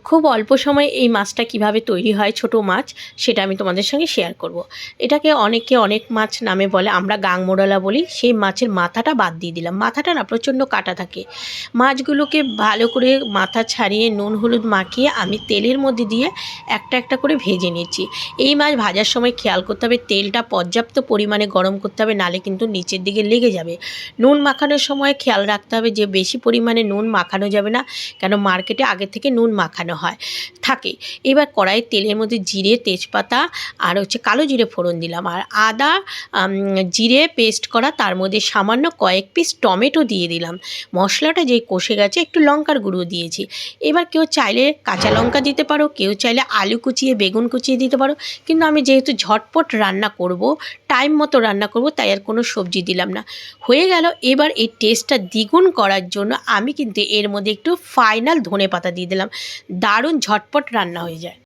খুব অল্প সময়ে এই মাছটা কিভাবে তৈরি হয়, ছোট মাছ, সেটা আমি তোমাদের সঙ্গে শেয়ার করব। এটাকে অনেকে অনেক মাছ নামে বলে, আমরা গাংমোড়লা বলি। সেই মাছের মাথাটা বাদ দিয়ে দিলাম। মাথাটা না প্রচণ্ড কাটা থাকে। মাছগুলোকে ভালো করে মাথা ছাড়িয়ে নুন হলুদ মাখিয়ে আমি তেলের মধ্যে দিয়ে একটা একটা করে ভেজে নিচ্ছি। এই মাছ ভাজার সময় খেয়াল করতে হবে তেলটা পর্যাপ্ত পরিমাণে গরম করতে হবে, নালে কিন্তু নিচের দিকে লেগে যাবে। নুন মাখানোর সময় খেয়াল রাখতে হবে যে বেশি পরিমাণে নুন মাখানো যাবে না, কেন মার্কেটে আগে থেকে নুন মাখানো হয় থাকে। এবার কড়াইয়ের তেলের মধ্যে জিরে, তেজপাতা আর কালো জিরে ফোড়ন দিলাম, আর আদা জিরে পেস্ট করা, তার মধ্যে সামান্য কয়েক পিস টমেটো দিয়ে দিলাম। মশলাটা যেই কষে গেছে একটু লঙ্কার গুঁড়ো দিয়েছি। এবার কেউ চাইলে কাঁচা লঙ্কা দিতে পারো, কেউ চাইলে আলু কুচিয়ে বেগুন কুচিয়ে দিতে পারো, কিন্তু আমি যেহেতু ঝটপট রান্না করব, টাইম মতো রান্না করব, তাই আর কোনো সবজি দিলাম না। হয়ে গেল। এবার এই টেস্টটা দ্বিগুণ করার জন্য আমি কিন্তু এর মধ্যে একটু ফাইনাল ধনেপাতা দিয়ে দিলাম। দারুণ ঝটপট রান্না হয়ে যায়।